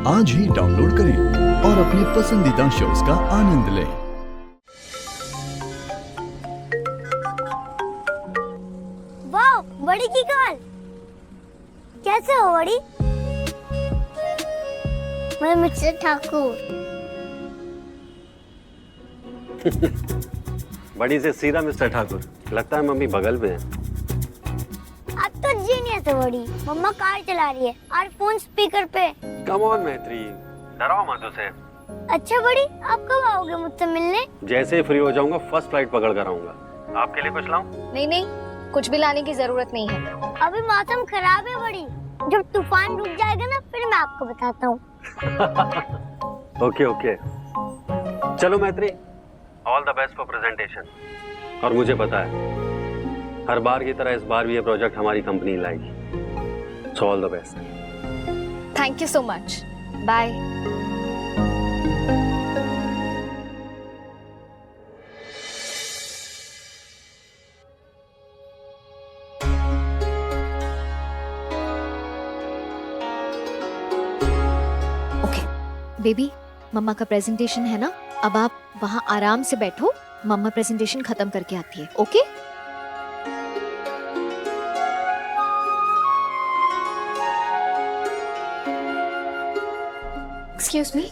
आज ही डाउनलोड करें और अपने पसंदीदा शोज का आनंद लें। वाह, बड़ी की कॉल। कैसे हो बड़ी? मैं मिस्टर ठाकुर। बड़ी से सीधा मिस्टर ठाकुर। लगता है मम्मी बगल में है। अब तो जीनियस है बड़ी। मम्मा कार चला रही है और फोन स्पीकर पे। कम ऑन मैत्री, डराओ मत उसे। अच्छा बड़ी, आप कब आओगे मुझसे मिलने? जैसे ही फ्री हो जाऊंगा फर्स्ट फ्लाइट पकड़ कर आऊंगा। आपके लिए कुछ लाऊं? नहीं नहीं, कुछ भी लाने की जरूरत नहीं है। अभी मौसम खराब है बड़ी। जब तूफान रुक जाएगा ना फिर मैं आपको बताता हूँ। ओके ओके, चलो मैत्री, all the best for presentation. और मुझे पता है हर बार की तरह इस बार भी ये प्रोजेक्ट हमारी कंपनी लाएगी। So all the best. Thank you so much. Bye. Okay baby, मम्मा का प्रेजेंटेशन है ना, अब आप वहाँ आराम से बैठो, मम्मा प्रेजेंटेशन खत्म करके आती है। ओके? एक्सक्यूज मी,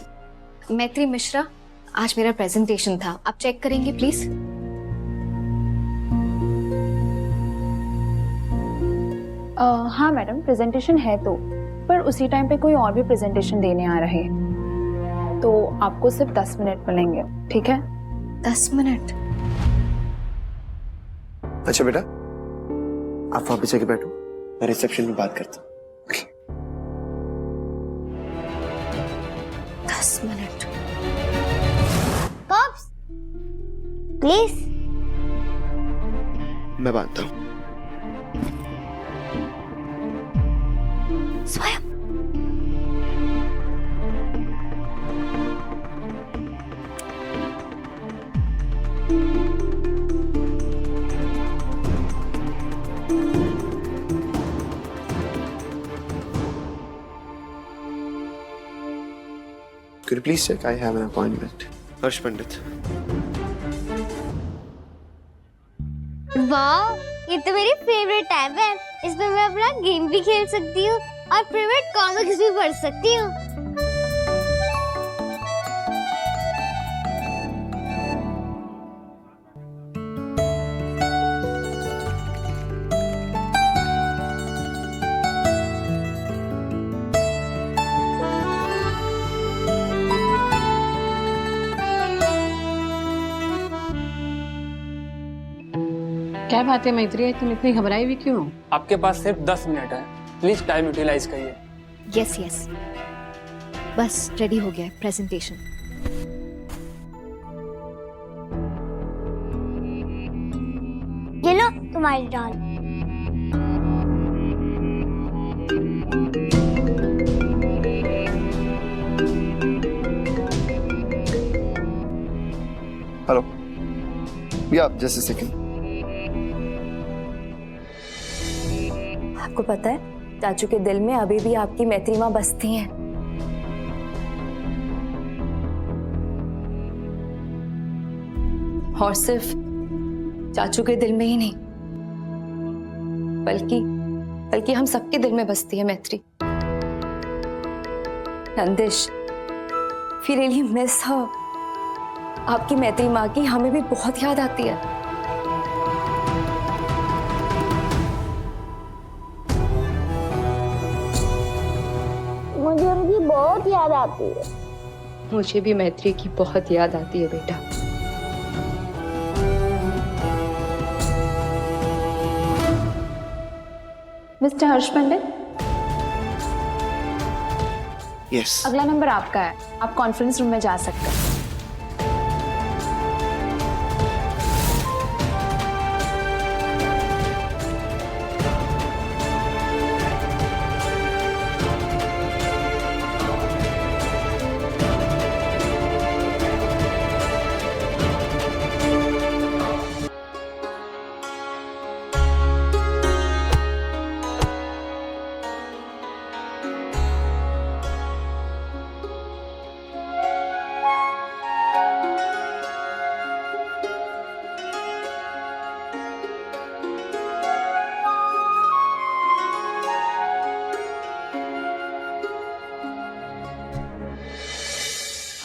मैत्री मिश्रा, आज मेरा प्रेजेंटेशन था, आप चेक करेंगे प्लीज? हाँ मैडम, प्रेजेंटेशन है तो, पर उसी टाइम पे कोई और भी प्रेजेंटेशन देने आ रहे हैं, तो आपको सिर्फ 10 मिनट मिलेंगे, ठीक है? 10 मिनट? अच्छा बेटा, आप वहां पे जाके बैठो, मैं रिसेप्शन में बात करता हूँ। 10 मिनट? Cops, please. मैं बांधता हूँ। स्वयं Could you please check? I have an appointment. हर्ष पंडित। वाह, ये तो मेरी फेवरेट टैब है। इसमें मैं अपना गेम भी खेल सकती हूँ और फेवरेट कॉमिक्स भी पढ़ सकती हूँ। क्या बात है मैत्री, तुम इतनी घबराई हुई क्यों? आपके पास सिर्फ 10 मिनट है, प्लीज टाइम यूटिलाइज करिए। यस यस, बस रेडी हो गया है प्रेजेंटेशन। ये लो तुम्हारी डॉल। हेलो या जस्ट अ सेकंड। आपको पता है, चाचू के दिल में अभी भी आपकी मैत्री माँ बसती हैं। और सिर्फ चाचू के दिल में ही नहीं, बल्कि हम सबके दिल में बसती है Maitri. Nandish, we really miss her. आपकी मैत्री माँ की हमें भी बहुत याद आती है। मुझे उनकी बहुत याद आती है। मुझे भी मैत्री की बहुत याद आती है बेटा। मिस्टर हर्ष पंडित, यस। अगला नंबर आपका है, आप कॉन्फ्रेंस रूम में जा सकते हैं।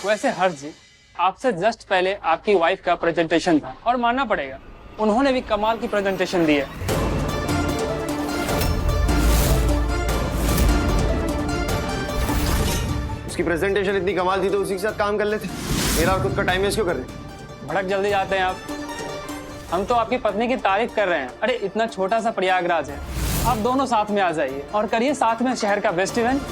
वैसे हर्ष जी, आपसे जस्ट पहले आपकी वाइफ का प्रेजेंटेशन था और मानना पड़ेगा उन्होंने भी कमाल की प्रेजेंटेशन दी है। उसकी प्रेजेंटेशन इतनी कमाल थी तो उसी के साथ काम कर लेते। मेरा और खुद का टाइम वेस्ट क्यों कर रहे? भड़क जल्दी जाते हैं आप। हम तो आपकी पत्नी की तारीफ कर रहे हैं। अरे इतना छोटा सा प्रयागराज है, आप दोनों साथ में आ जाइए और करिए साथ में शहर का best event.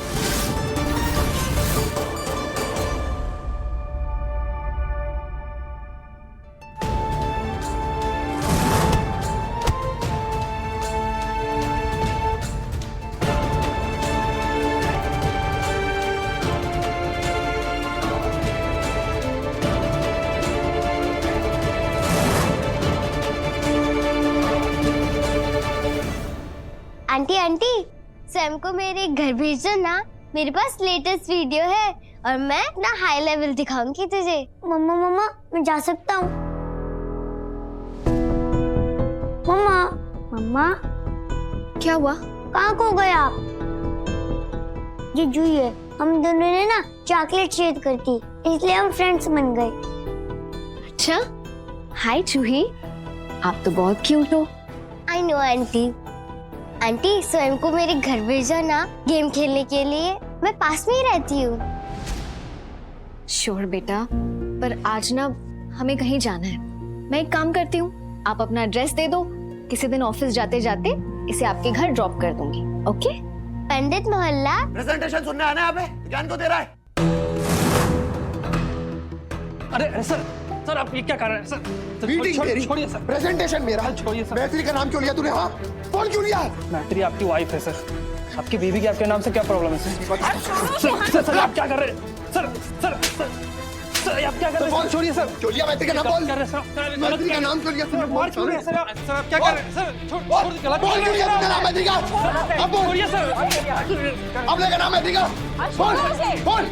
Aunty aunty, Sam को मेरे घर भेज दो ना, मेरे पास लेटेस्ट वीडियो है और मैं अपना हाई लेवल दिखाऊंगी तुझे। मम्मा मम्मा, मैं जा सकता हूँ? मम्मा मम्मा, क्या हुआ? कहाँ खो गए आप? ये जूही है, हम दोनों ने ना चॉकलेट शेयर करती, इसलिए हम फ्रेंड्स बन गए। अच्छा, हाय जूही, आप तो बहुत क्यूट हो। I know aunty. आंटी, स्वयं को मेरे घर भेजो ना गेम खेलने के लिए, मैं पास में ही रहती हूँ। श्योर बेटा, पर आज ना हमें कहीं जाना है। मैं एक काम करती हूँ, आप अपना एड्रेस दे दो, किसी दिन ऑफिस जाते जाते इसे आपके घर ड्रॉप कर दूंगी। ओके? पंडित मोहल्ला, प्रेजेंटेशन सुनने आना है यहाँ पे, ज्ञान को दे रहा है। अरे सर आप ये क्या कर रहे हैं सर? मीटिंग तेरी, छोड़िए सर। प्रेजेंटेशन मेरा। छोड़िए सर। मैत्री का नाम क्यों लिया तूने? हाँ, फोन क्यों लिया? मैत्री आपकी वाइफ है सर। आपकी बीवी के आपके नाम से क्या प्रॉब्लम है सर? सर आप क्या कर रहे हैं? सर आप क्या कर रहे हैं? छोड़िए सर। क्यों लिया मैत्री का नाम? बोल। मैत्री का नाम क्यों लिया तूने? मार क्यों रहे हैं सर? सर आप क्या कर रहे हैं? सर छोड़ बोल क्यों लिया तूने नाम मैत्री का? अब बोल। छोड़िए सर। अब लेगा नाम मैत्री का? बोल। बोल।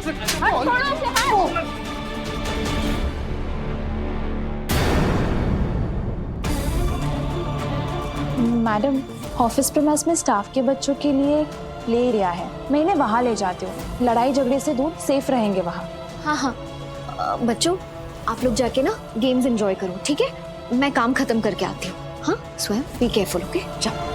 मैडम, ऑफिस प्रीमाइस में स्टाफ के बच्चों के लिए प्ले एरिया है, मैं इन्हें वहाँ ले जाती हूँ। लड़ाई झगड़े से दूर सेफ रहेंगे वहाँ। हाँ, बच्चों आप लोग जाके ना गेम्स एंजॉय करो, ठीक है? मैं काम खत्म करके आती हूँ। हाँ, स्वयं बी केयरफुल, ओके? जाओ।